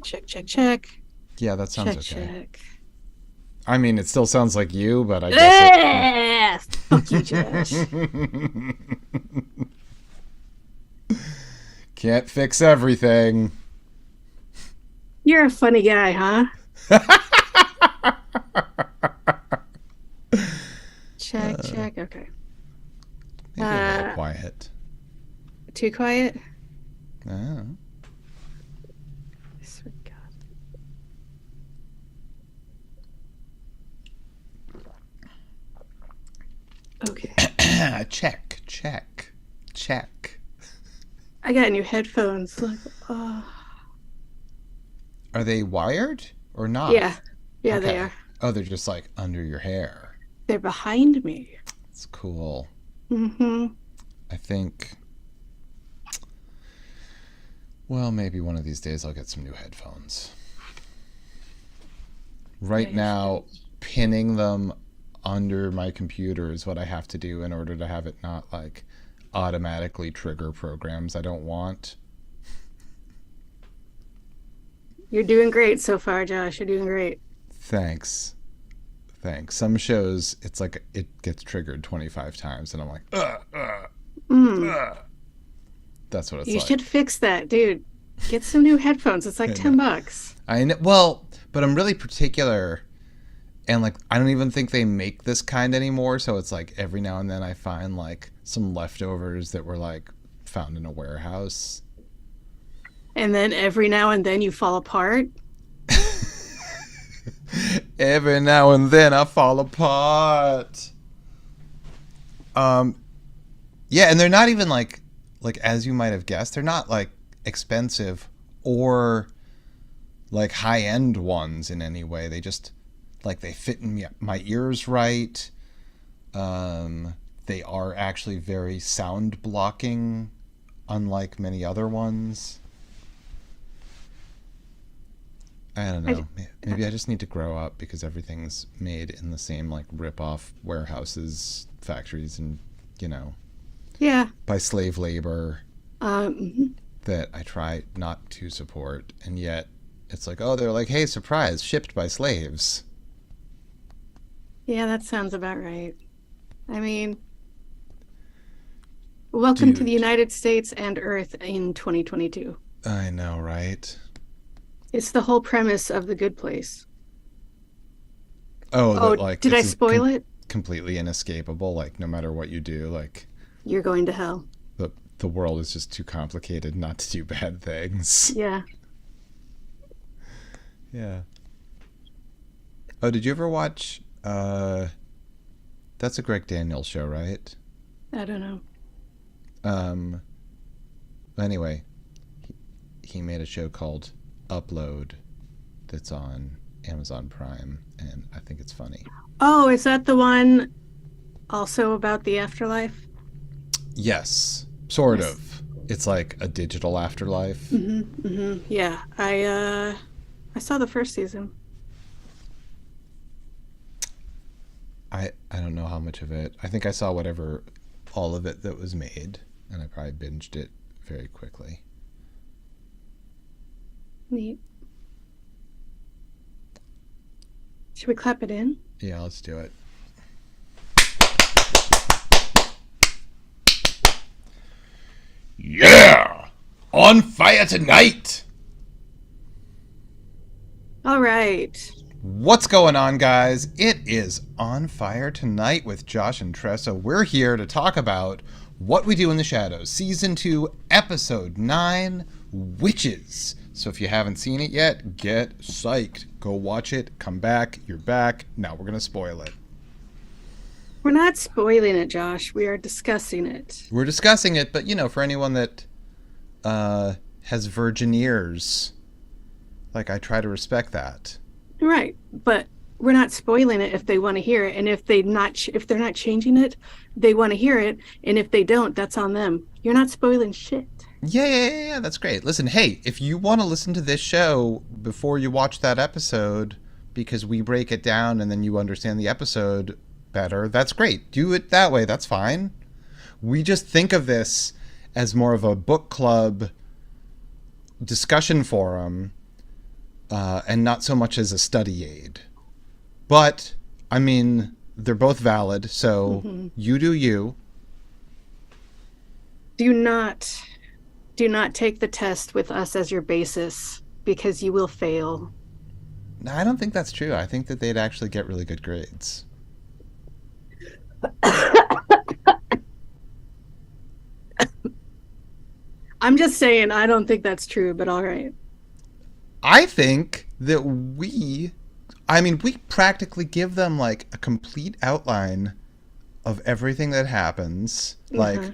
Check, check, check. Yeah, that sounds Check, okay. check. I mean, it still sounds like you, but I guess it. Fuck you, Josh. Can't fix everything. You're a funny guy, huh? Check, check. Okay. Maybe a little Uh, quiet. too quiet? Oh. Sweet God. Okay. Check, check, check. I got new headphones. Look. Oh. Are they wired or not? Yeah. Yeah, they Okay. are. Oh, they're just like under your hair. They're behind me. It's cool. Mm-hmm. I think. Well, maybe one of these days I'll get some new headphones. Yeah, Right you now, should. pinning them under my computer is what I have to do in order to have it not like automatically trigger programs I don't want. You're doing great so far, Josh. You're doing great. Thanks. Thanks. Some shows, it's like it gets triggered 25 times, and I'm like, Mm. that's what it's You like. should fix that, dude. Get some new headphones. It's like I know. 10 bucks. I know. Well, but I'm really particular, and like, I don't even think they make this kind anymore. So it's like every now and then I find like some leftovers that were like found in a warehouse. And then every now and then you fall apart. Every now and then I fall apart. Um, yeah, and they're not even like as you might have guessed, they're not like expensive or like high end ones in any way. They just like they fit in my ears right. They are actually very sound blocking, unlike many other ones. I don't I, know. Maybe I just need to grow up because everything's made in the same like rip-off warehouses, factories, and you know, yeah. by slave labor Mhm. that I try not to support, and yet it's like, oh, they're like, hey, surprise, shipped by slaves. Yeah, that sounds about right. I mean, welcome to the Dude, United States and Earth in 2022. I know, right? It's the whole premise of The Good Place. Oh, Oh, that like did I it's spoil it? completely inescapable. Like no matter what you do, like You're going to hell. the world is just too complicated not to do bad things. Yeah, Yeah. Oh, did you ever watch? That's a Greg Daniels show, right? I don't know. Um. Anyway, he made a show called Upload that's on Amazon Prime, and I think it's funny. Oh, is that the one also about the afterlife? Yes, sort Yes. of. It's like a digital afterlife. Yeah, I saw the first season. I don't know how much of it. I think I saw whatever all of it that was made, and I probably binged it very quickly. Neat. Should we clap it in? Yeah, let's do it. Yeah! On fire tonight! All right. What's going on, guys? It is On Fire Tonight with Josh and Tressa. We're here to talk about What We Do in the Shadows, Season 2, Episode 9, Witches. So if you haven't seen it yet, get psyched. Go watch it, come back, you're back. Now we're going to spoil it. We're not spoiling it, Josh. We are discussing it. We're discussing it, but you know, for anyone that has virgin ears, like I try to respect that. Right. But we're not spoiling it if they want to hear it. And if they're not changing it, they want to hear it. And if they don't, that's on them. You're not spoiling shit. Yeah, that's great. Listen, hey, if you want to listen to this show before you watch that episode, because we break it down and then you understand the episode better, that's great. Do it that way, that's fine. We just think of this as more of a book club discussion forum and not so much as a study aid. But, I mean, they're both valid, so Mm-hmm. you do you. Do not, do not take the test with us as your basis because you will fail. No, I don't think that's true. I think that they'd actually get really good grades. I'm just saying, I don't think that's true, but all right. I think that we practically give them like a complete outline of everything that happens, like Uh-huh.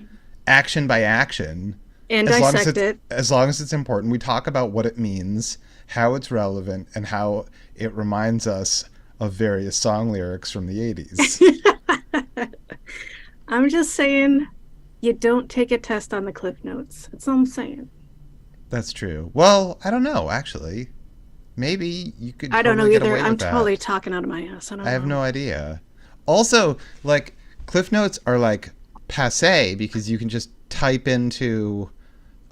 action by action. And As long as dissect it's it. as long as it's important, we talk about what it means, how it's relevant, and how it reminds us of various song lyrics from the 80s. I'm just saying, you don't take a test on the Cliff Notes. That's all I'm saying. That's true. Well, I don't know, actually. Maybe you could I don't know totally get either. away I'm with totally that. talking out of my ass. I I don't have know. no idea. Also, like, Cliff Notes are like passe because you can just type into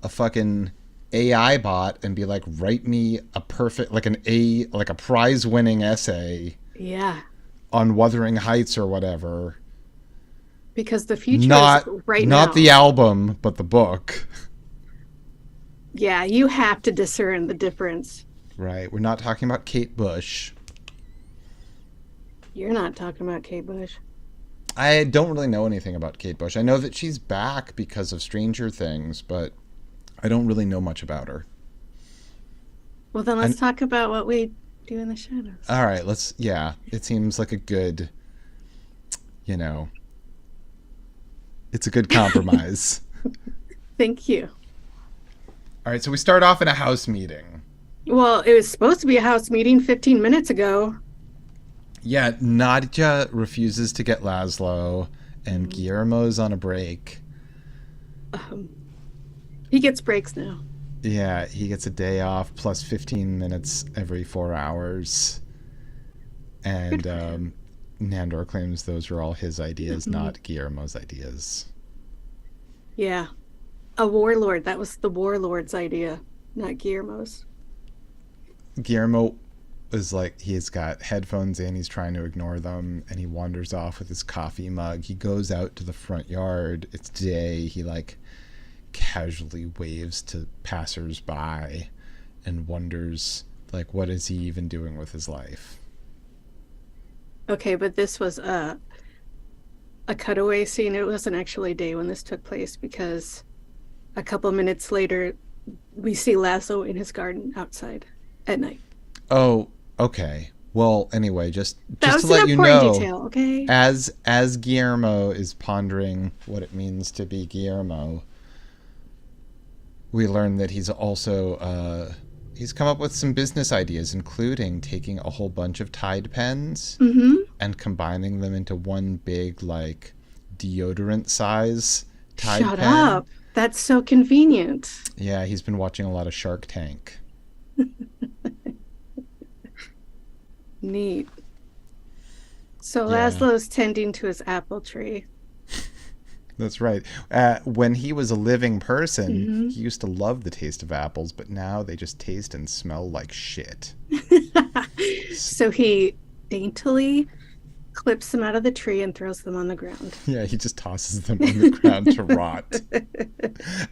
a fucking AI bot and be like, write me a perfect, like a prize winning essay Yeah, on Wuthering Heights or whatever. because the future is Not right not the now. album, but the book. Yeah, you have to discern the difference. Right. We're not talking about Kate Bush. You're not talking about Kate Bush. I don't really know anything about Kate Bush. I know that she's back because of Stranger Things, but I don't really know much about her. Well, then let's And talk about what we do in the shadows. all right, yeah, it seems like a good, you know, it's a good compromise. Thank you. All right, so we start off in a house meeting. Well, it was supposed to be a house meeting 15 minutes ago. Yeah, Nadia refuses to get Laszlo, and Guillermo's on a break. Um, he gets breaks now. Yeah, he gets a day off plus 15 minutes every 4 hours. Good And for him. Nandor claims those are all his ideas, Mhm. not Guillermo's ideas. Yeah, a warlord. That was the warlord's idea, not Guillermo's. Guillermo is like, he's got headphones in, he's trying to ignore them, and he wanders off with his coffee mug. He goes out to the front yard. It's day. He like casually waves to passersby and wonders like what is he even doing with his life. Okay, but this was a cutaway scene. It wasn't actually day when this took place because a couple minutes later, we see Lasso in his garden outside at night. Oh, okay. Well, anyway, That just to was an let you important know, detail, okay? as Guillermo is pondering what it means to be Guillermo, we learn that he's also he's come up with some business ideas, including taking a whole bunch of Tide pens Mm-hmm. and combining them into one big like deodorant size Tide Shut pen. up. That's so convenient. Yeah, he's been watching a lot of Shark Tank. Neat. So Yeah, Laszlo's tending to his apple tree. that's right. When he was a living person, Mm-hmm. he used to love the taste of apples, but now they just taste and smell like shit. So he daintily clips them out of the tree and throws them on the ground. Yeah, he just tosses them on the ground to rot.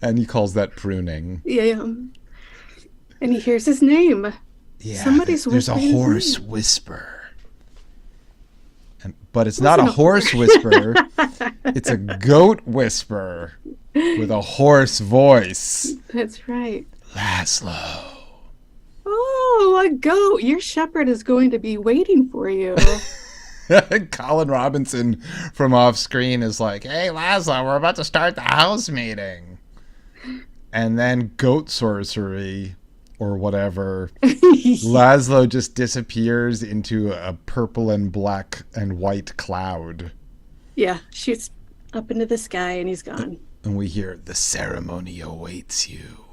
And he calls that pruning. Yeah. And he hears his name. Yeah, Somebody's there's a whispering his hoarse name. whisper. But it's not a Wasn't a horse whisper, it's a goat whisper with a hoarse voice. That's right. Laszlo. Oh, a goat. Your shepherd is going to be waiting for you. Colin Robinson from off screen is like, hey, Laszlo, we're about to start the house meeting. And then goat sorcery or whatever. Laszlo just disappears into a purple and black and white cloud. Yeah, shoots up into the sky and he's gone. And we hear, the ceremony awaits you.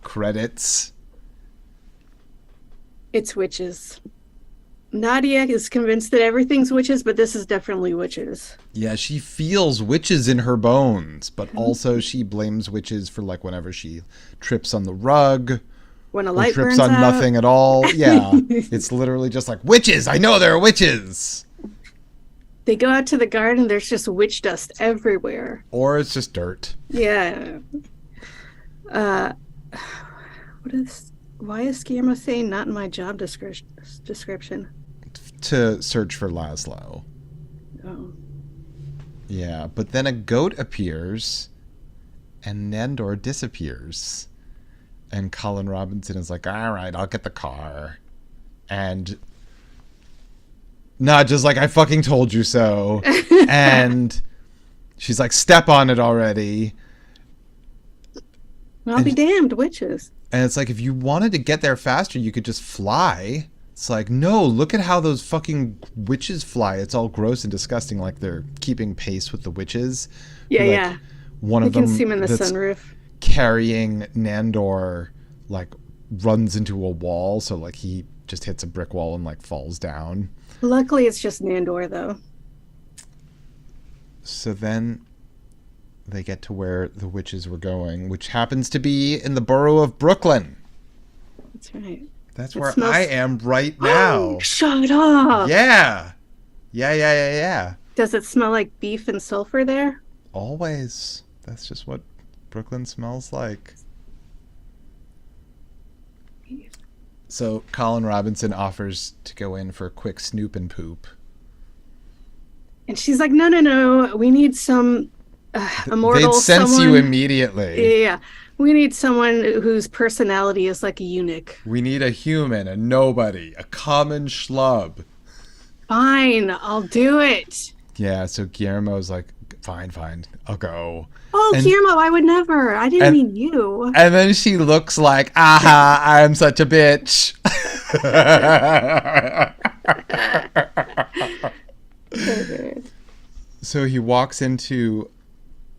Credits. It's witches. Nadia is convinced that everything's witches, but this is definitely witches. Yeah, she feels witches in her bones, but also she blames witches for like whenever she trips on the rug when a or light trips burns on out. nothing at all. Yeah. It's literally just like, witches! I know there are witches! They go out to the garden, there's just witch dust everywhere. Or it's just dirt. Yeah. Uh, what is, why is Guillermo saying not in my job description? To search for Laszlo. Oh. Yeah, but then a goat appears and Nandor disappears. And Colin Robinson is like, all right, I'll get the car. And Nadja's like, I fucking told you so. And she's like, step on it already. I'll be And, damned, witches. and it's like, if you wanted to get there faster, you could just fly. It's like, no, look at how those fucking witches fly. It's all gross and disgusting, like they're keeping pace with the witches. Yeah, Like, yeah. one You of can see him in them the that's sunroof. carrying Nandor, like, runs into a wall, so, like, he just hits a brick wall and, like, falls down. Luckily, it's just Nandor, though. So then they get to where the witches were going, which happens to be in the borough of Brooklyn. That's right. That's It where smells- I am right now. Shut up! Yeah. Yeah. Does it smell like beef and sulfur there? Always. That's just what Brooklyn smells like. So Colin Robinson offers to go in for a quick snoop and poop. And she's like, no. We need some immortal They'd sense someone. you immediately. Yeah. We need someone whose personality is like a eunuch. We need a human, a nobody, a common schlub. Fine, I'll do it. Yeah, so Guillermo's like, fine, I'll go. Oh, And- Guillermo, I would never. I didn't and- mean you. And then she looks like, aha, I'm such a bitch. So he walks into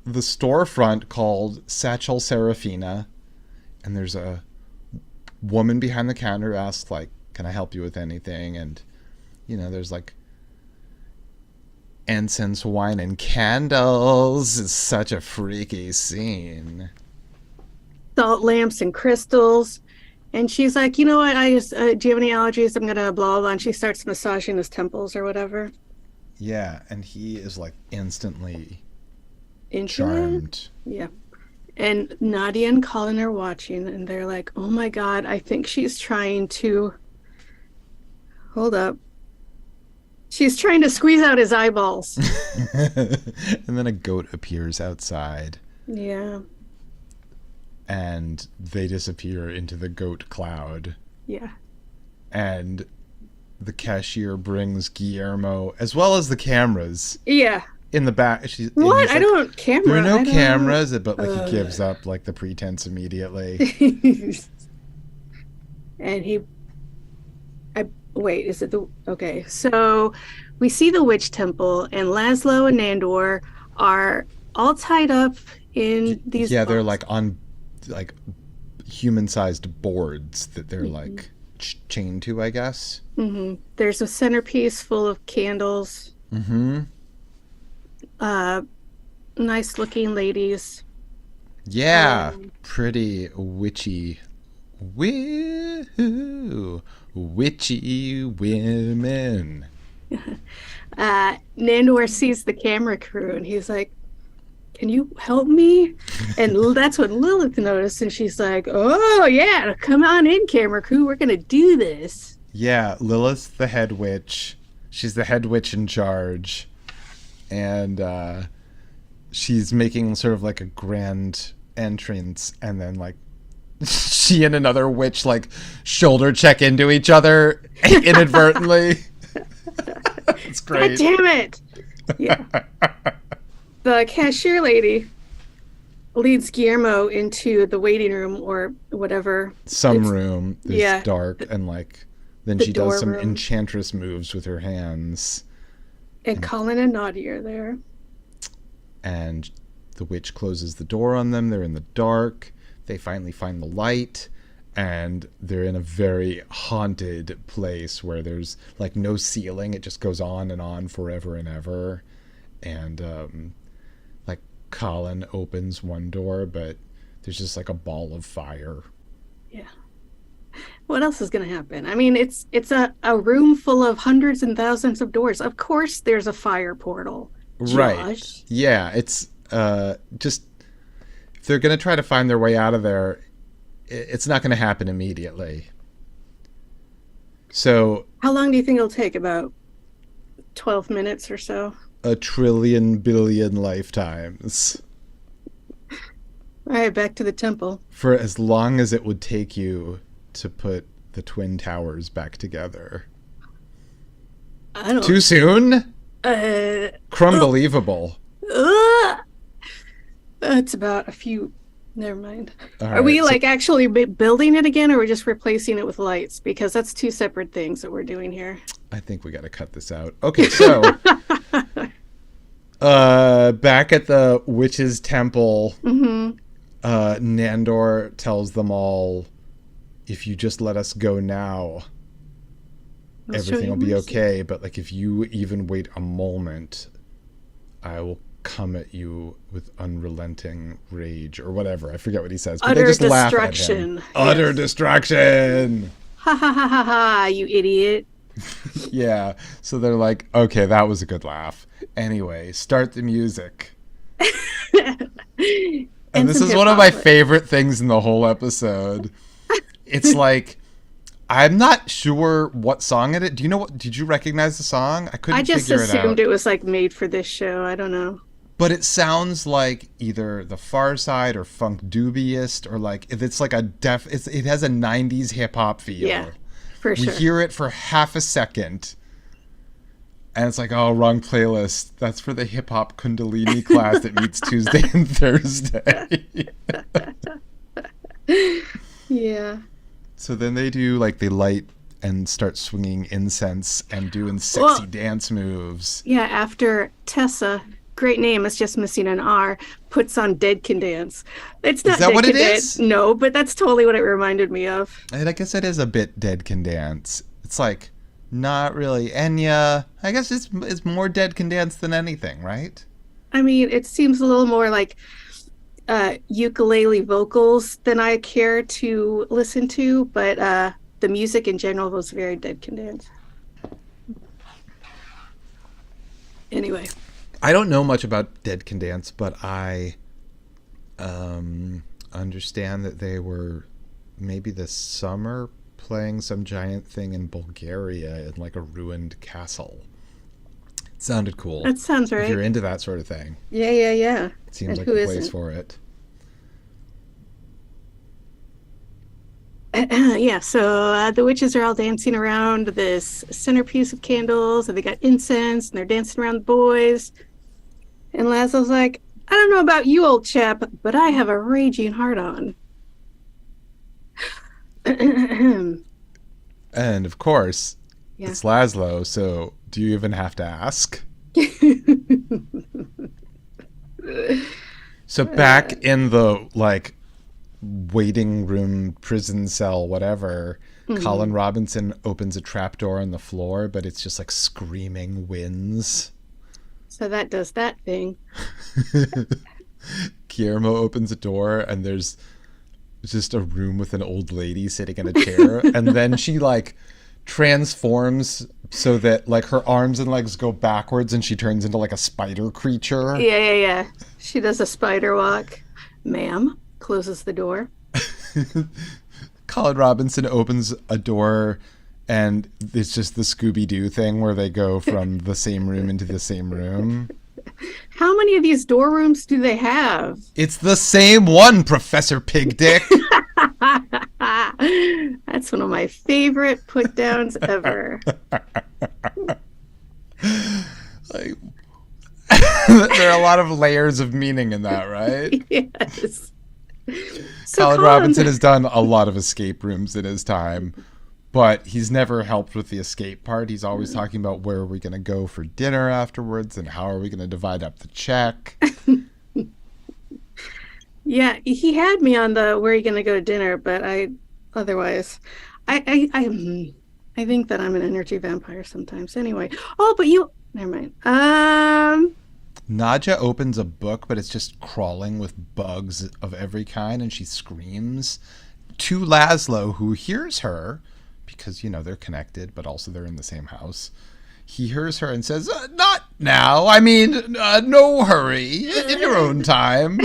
the storefront called Satchel Serafina, and there's a woman behind the counter who asks, like, can I help you with anything? And, you know, there's like incense, wine, and candles. It's such a freaky scene. Salt lamps and crystals. And she's like, you know what? I just, do you have any allergies? I'm going to blah, blah. And she starts massaging his temples or whatever. Yeah, and he is like instantly Into charmed. it? Yeah. And Nadia and Colin are watching, and they're like, oh my God, I think she's trying to. Hold up. She's trying to squeeze out his eyeballs. And then a goat appears outside, Yeah. and they disappear into the goat cloud. Yeah. And the cashier brings Guillermo, as well as the cameras, Yeah. in the back. And What? he's I like, don't camera. there are no I don't- cameras, but like he gives up like the pretense immediately. And he. Wait, is it the. Okay. So we see the witch temple, and Laszlo and Nandor are all tied up in these. Yeah, they're boats. like on like human-sized boards that they're like chained to, I guess. Mm-hmm. There's a centerpiece full of candles. Mm-hmm. Nice looking ladies. Yeah, pretty witchy. Woo-hoo. Witchy women. Nandor sees the camera crew and he's like, can you help me? And that's when Lilith noticed, and she's like, oh yeah, come on in, camera crew, we're gonna do this. Yeah, Lilith, the head witch. She's the head witch in charge. And she's making sort of like a grand entrance, and then like she and another witch like shoulder check into each other inadvertently. It's God great. damn it. Yeah. The cashier lady leads Guillermo into the waiting room or whatever. Some It's- room is yeah. dark, and like then The she door does some room. enchantress moves with her hands, And Colin and Nadia are there. and the witch closes the door on them. They're in the dark. They finally find the light, and they're in a very haunted place where there's like no ceiling. It just goes on and on forever and ever. And like Colin opens one door, but there's just like a ball of fire. Yeah. What else is going to happen? I mean, it's a room full of hundreds and thousands of doors. Of course, there's a fire portal, Right. Josh. Yeah, it's just if they're going to try to find their way out of there, it's not going to happen immediately. So, How long do you think it'll take? About 12 minutes or so. a trillion billion lifetimes All right, back to the temple. for as long as it would take you to put the twin towers back together. I don't. Too soon? Uh, uh, Crumbelievable. uh, it's about a few. Never mind. All Are we right. So like actually building it again, or are we just replacing it with lights? Because that's two separate things that we're doing here. I think we got to cut this out. Okay, so back at the witch's temple, Hmm. Nandor tells them all, if you just let us go now, I'll show everything you will be mercy. okay. But like if you even wait a moment, I will come at you with unrelenting rage or whatever. I forget what he says, but they Utter just laugh at him. destruction. Utter Yes. destruction. Ha ha ha ha ha! You idiot. Yeah. So they're like, okay, that was a good laugh. Anyway, start the music. And And this some is hip one of hop. my favorite things in the whole episode. It's like I'm not sure what song it is. Do you know what? Did you recognize the song? I I couldn't just figure it assumed out. it was like made for this show. I don't know. But it sounds like either The Far Side or Funk Dubious or like if it's like a it has a 90s hip hop Yeah, feel. for We sure. hear it for half a second and it's like, oh, wrong playlist. That's for the hip hop Kundalini class that meets Tuesday and Thursday. Yeah. So then they do like they light and start swinging incense and doing sexy Well, dance moves. yeah, after Tessa, great name, it's just missing an R, puts on Dead Can Dance. It's Is not that Dead what it Can Dance, is? no, but that's totally what it reminded me of. And I guess it is a bit Dead Can Dance. It's like not really Enya. I guess it's more Dead Can Dance than anything, right? I mean, it seems a little more like ukulele vocals than I care to listen to, but the music in general was very Dead Can Dance. Anyway, I don't know much about Dead Can Dance, but I understand that they were maybe this summer playing some giant thing in Bulgaria in like a ruined castle. It sounded cool. that sounds If you're right. into that sort of thing, Yeah, yeah, yeah. it seems And like who the place isn't? for it. Yeah, so the witches are all dancing around this centerpiece of candles, and they got incense, and they're dancing around the boys. And Laszlo's like, I don't know about you, old chap, but I have a raging heart on. And of course, Yeah. it's Laszlo, so do you even have to ask? So back in the like waiting room, prison cell, whatever, Mhm. Colin Robinson opens a trapdoor on the floor, but it's just like screaming winds. So that does that thing. Guillermo opens a door and there's just a room with an old lady sitting in a chair, and then she like transforms so that like her arms and legs go backwards and she turns into like a spider creature. Yeah, yeah, yeah. She does a spider walk. Ma'am closes the door. Colin Robinson opens a door and it's just the Scooby-Doo thing where they go from the same room into the same room. How many of these door rooms do they have? It's the same one, Professor Pig Dick. That's one of my favorite put downs ever. Like, there are a lot of layers of meaning in that, right? Yes. So Colin Colin, Robinson has done a lot of escape rooms in his time, but he's never helped with the escape part. He's always talking about where are we going to go for dinner afterwards and how are we going to divide up the check. yeah, he had me on the where are you gonna go to dinner, but I otherwise, I think that I'm an energy vampire sometimes. Anyway, oh, but you never mind. Nadja opens a book, but it's just crawling with bugs of every kind, and she screams. to Laszlo, who hears her because, they're connected, but also they're in the same house. He hears her and says, not now. I mean, no hurry. In your own time.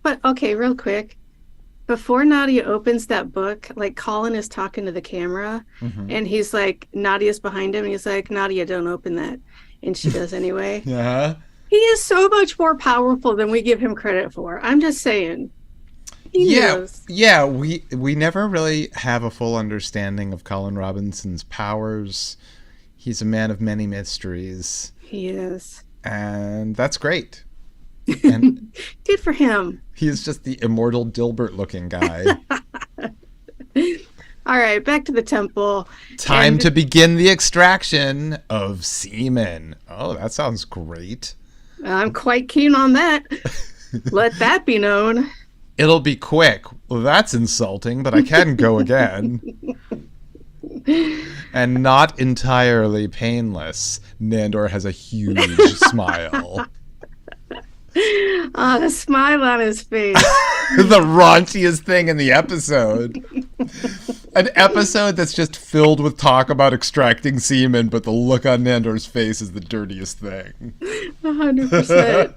But okay, real quick. Before Nadia opens that book, like Colin is talking to the camera and he's like, Nadia's behind him. And he's like, Nadia, don't open that. And she does anyway. Yeah. He is so much more powerful than we give him credit for. I'm just saying. He knows. Yeah. We never really have a full understanding of Colin Robinson's powers. He's a man of many mysteries. He is. And that's great. And good for him. He's just the immortal Dilbert-looking guy. All right, back to the temple. Time to begin the extraction of semen. Oh, that sounds great. I'm quite keen on that. Let that be known. It'll be quick. Well, that's insulting, but I can go again. And not entirely painless. Nandor has a huge smile. The smile on his face. The raunchiest thing in the episode. An episode that's just filled with talk about extracting semen, but the look on Nandor's face is the dirtiest thing. 100%.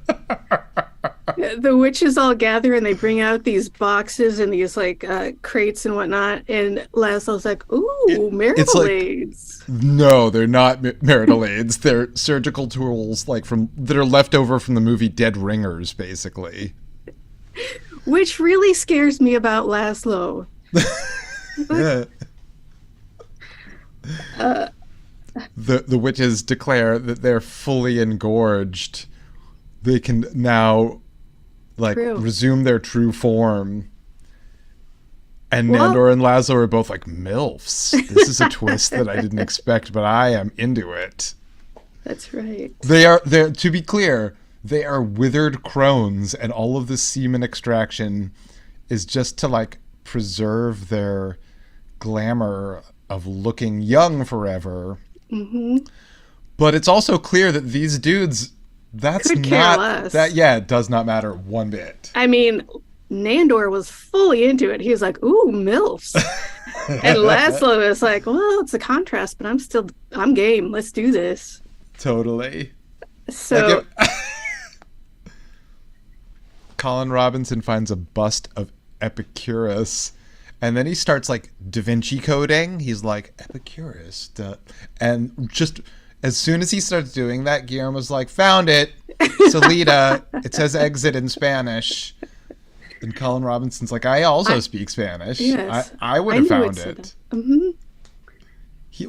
The witches all gather and they bring out these boxes and these like crates and whatnot. And Laszlo's like, ooh, marital aids. Like, no, they're not marital aids. They're surgical tools that are left over from the movie Dead Ringers, basically. Which really scares me about Laszlo. The witches declare that they're fully engorged. They can now resume their true form. And Nandor and Laszlo are both like, MILFs. This is a twist that I didn't expect, but I am into it. That's right. They're to be clear, they are withered crones, and all of the semen extraction is just to preserve their glamour of looking young forever. Mm-hmm. But it's also clear that these dudes, that's could care not less. That. Yeah, it does not matter one bit. I mean, Nandor was fully into it. He was like, "Ooh, MILFs," and Laszlo is like, "Well, it's a contrast, but I'm game. Let's do this." Totally. So, Colin Robinson finds a bust of Epicurus. And then he starts Da Vinci coding. He's like, Epicurus. And just as soon as he starts doing that, Guillermo's like, found it. Salida. It says exit in Spanish. And Colin Robinson's like, I also speak Spanish. Yes, I would have found it. Mm-hmm. He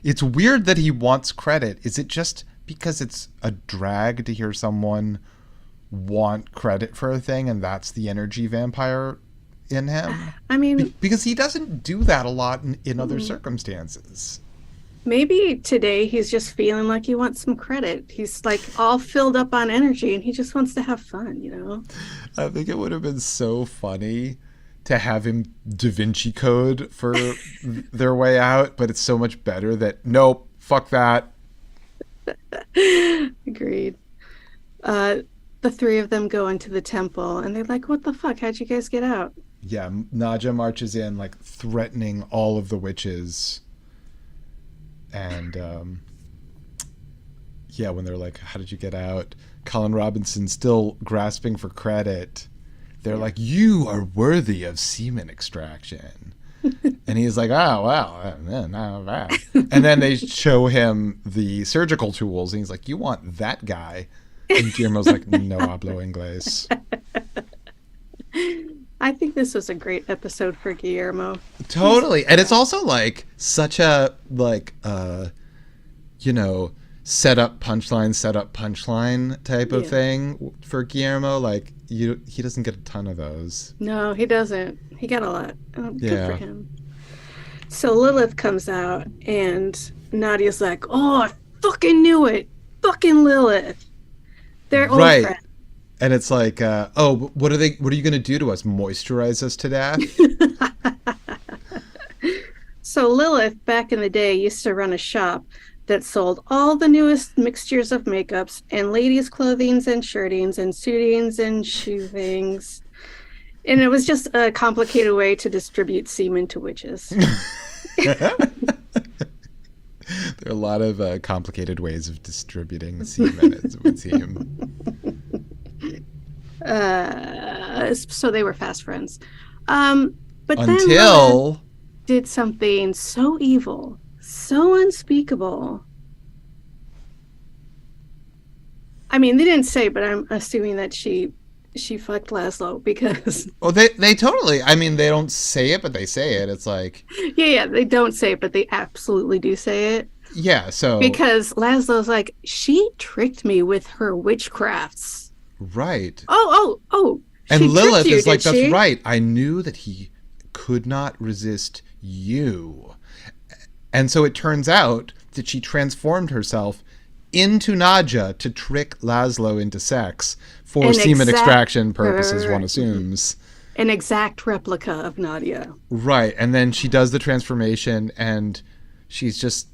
it's weird that he wants credit. Is it just because it's a drag to hear someone want credit for a thing and that's the energy vampire in him? I mean, because he doesn't do that a lot in other circumstances. Maybe today he's just feeling like he wants some credit. He's all filled up on energy and he just wants to have fun, I think it would have been so funny to have him Da Vinci code for their way out, but it's so much better that nope, fuck that. Agreed. The three of them go into the temple and they're like, what the fuck? How'd you guys get out? Yeah, Naja marches in threatening all of the witches. And when they're like, how did you get out? Colin Robinson still grasping for credit. They're like, you are worthy of semen extraction. And he's like, oh, well, not bad. And then they show him the surgical tools. And he's like, you want that guy? And Guillermo's like, no hablo inglés. I think this was a great episode for Guillermo. Totally. And it's also such a set up punchline type of thing for Guillermo. He doesn't get a ton of those. No, he doesn't. He got a lot. Good for him. So Lilith comes out and Nadia's like, oh, I fucking knew it. Fucking Lilith. They're old friends. And it's like, what are you going to do to us? Moisturize us to death? So Lilith, back in the day, used to run a shop that sold all the newest mixtures of makeups and ladies' clothings and shirtings and suitings and shoe things. And it was just a complicated way to distribute semen to witches. There are a lot of complicated ways of distributing semen, it would seem. So they were fast friends. But then Until did something so evil, so unspeakable. I mean, they didn't say, but I'm assuming that she fucked Laszlo because they totally. I mean, they don't say it, but they say it. It's like yeah, they don't say it, but they absolutely do say it. yeah. So Because Laszlo's like, she tricked me with her witchcrafts. right. Oh. And She Lilith tricked you, is like, did that's she? right. I knew that he could not resist you. And so it turns out that she transformed herself into Nadja to trick Laszlo into sex for An semen exact- extraction purposes, one assumes. An exact replica of Nadia. Right. And then she does the transformation and she's just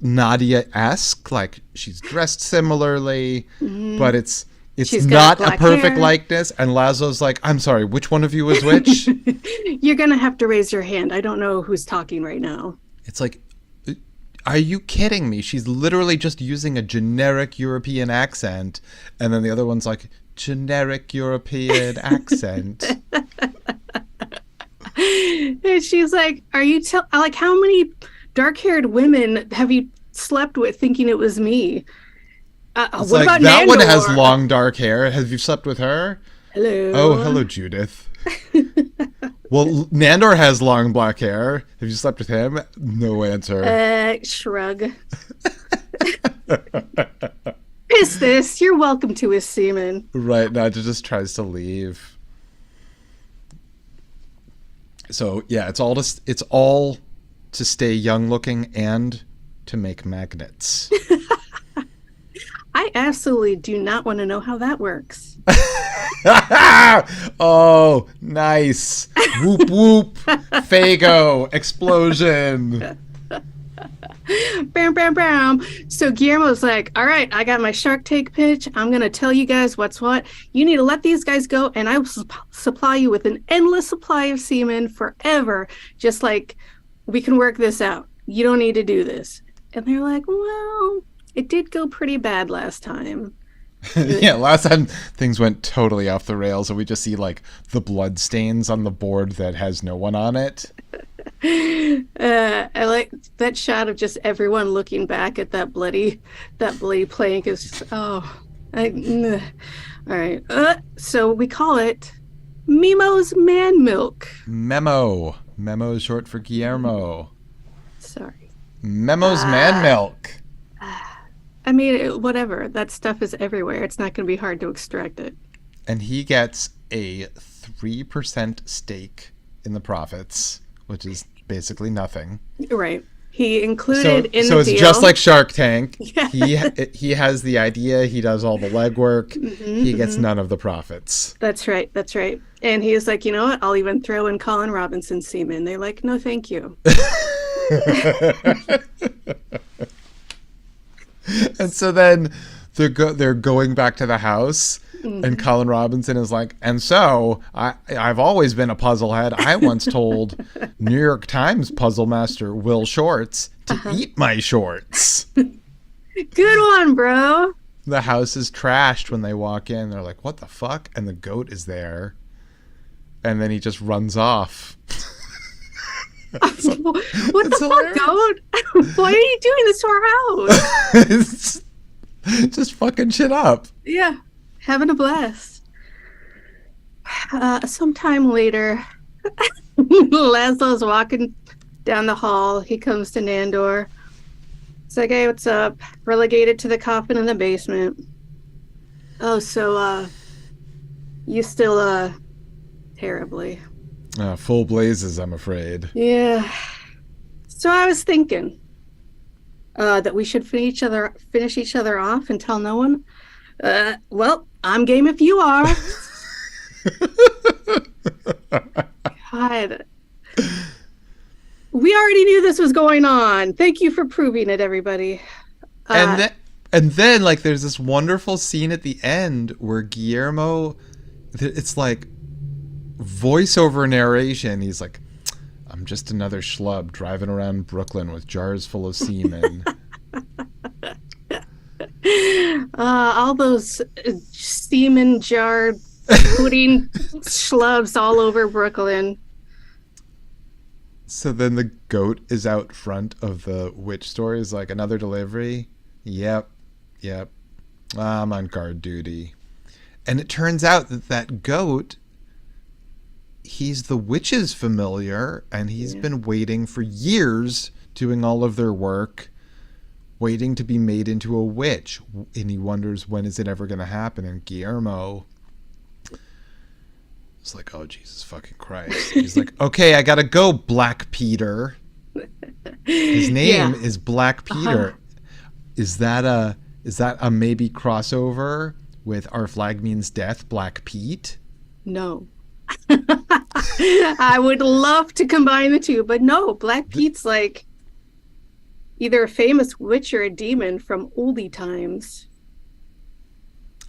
Nadia-esque. Like she's dressed similarly, but it's She's not got a black perfect hair. likeness. And Laszlo's like, I'm sorry, which one of you is which? You're gonna have to raise your hand. I don't know who's talking right now. It's like, are you kidding me? She's literally just using a generic European accent. And then the other one's like, generic European accent. And she's like, "Are you like how many dark-haired women have you slept with thinking it was me? It's What like, about that one has Nandor? long dark hair. Have you slept with her? Hello. Oh, hello, Judith. Well, Nandor has long black hair. Have you slept with him? No answer. Shrug. Is this? You're welcome to his semen. Right, Nadja just tries to leave. So yeah, it's all to stay young looking and to make magnets. I absolutely do not want to know how that works. Oh, nice. Whoop whoop. Fago. Explosion. Bam, bam, bam. So Guillermo's like, all right, I got my Shark Tank pitch. I'm going to tell you guys what's what. You need to let these guys go, and I will supply you with an endless supply of semen forever. Just like, we can work this out. You don't need to do this. And they're like, well, it did go pretty bad last time. Yeah, last time things went totally off the rails and we just see like the blood stains on the board that has no one on it. I like that shot of just everyone looking back at that bloody plank is just, all right. So we call it Mimo's Man Milk. Memo. Memo is short for Guillermo. Sorry. Memo's man milk. I mean, whatever. That stuff is everywhere. It's not going to be hard to extract it. And he gets a 3% stake in the profits, which is basically nothing. Right. He included in so the it's deal. just like Shark Tank. Yeah. He has the idea. He does all the legwork. He gets none of the profits. That's right. That's right. And he was like, you know what? I'll even throw in Colin Robinson's semen. They're like, no, thank you. And so then they're going back to the house, and Colin Robinson is like, and so I've always been a puzzle head. I once told New York Times puzzle master Will Shorts to eat my shorts. Good one, bro. The house is trashed when they walk in. They're like, what the fuck? And the goat is there. And then he just runs off. What the fuck, goat? Why are you doing this to our house? It's just fucking shit up. Yeah, having a blast. Sometime later, Laszlo's walking down the hall. He comes to Nandor. It's like, hey, what's up? Relegated to the coffin in the basement. Oh, so, you still, terribly. Full blazes, I'm afraid. Yeah. So I was thinking that we should finish each other off and tell no one. Well, I'm game if you are. God. We already knew this was going on. Thank you for proving it, everybody. And Uh, then and then like there's this wonderful scene at the end where Guillermo, it's like voiceover narration. He's like, I'm just another schlub driving around Brooklyn with jars full of semen. all those semen jar pudding schlubs all over Brooklyn. So then the goat is out front of the witch store. He's like, another delivery? Yep, yep. I'm on guard duty. And it turns out that that goat, he's the witch's familiar, and he's Yeah. been waiting for years doing all of their work, waiting to be made into a witch. And he wonders, when is it ever going to happen? And Guillermo is like, oh, Jesus fucking Christ. He's like, okay, I got to go, Black Peter. His name Yeah. is Black Uh-huh. Peter. Is that a maybe crossover with Our Flag Means Death, Black Pete? No. I would love to combine the two, but no, Black Pete's like either a famous witch or a demon from oldie times.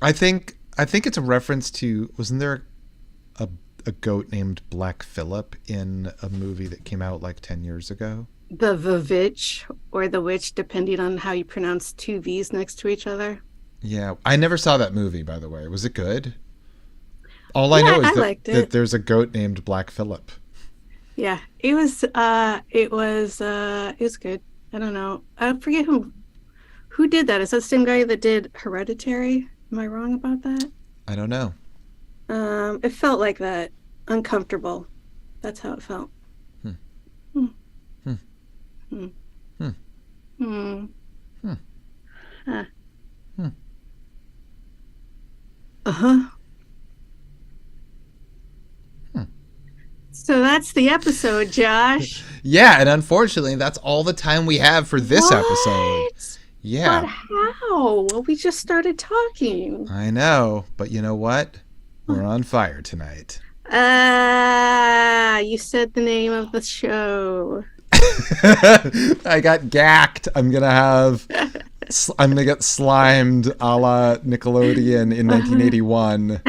I think it's a reference to, wasn't there a a goat named Black Phillip in a movie that came out like 10 years ago? The Vivitch or the witch, depending on how you pronounce two V's next to each other. Yeah, I never saw that movie, by the way. Was it good? All I Yeah, know is I liked that it. there's a goat named Black Phillip. Yeah, it was good. I don't know. I forget who did that. Is that the same guy that did Hereditary? Am I wrong about that? I don't know. It felt like that. Uncomfortable. That's how it felt. Hmm. Hmm. Hmm. Hmm. Hmm. Hmm. Hmm. Huh. Hmm. Uh-huh. Hmm. So that's the episode, Josh. Yeah, and unfortunately, that's all the time we have for this episode. What? But Yeah, how? Well, we just started talking. I know, but you know what? We're on fire tonight. You said the name of the show. I got gacked. I'm gonna get slimed a la Nickelodeon in 1981.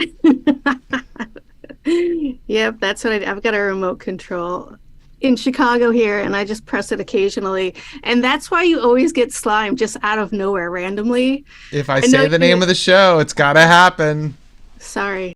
Yep, that's what I've got a remote control in Chicago here, and I just press it occasionally. And that's why you always get slime just out of nowhere randomly. If I I know say the you. name of the show, it's gotta happen. Sorry.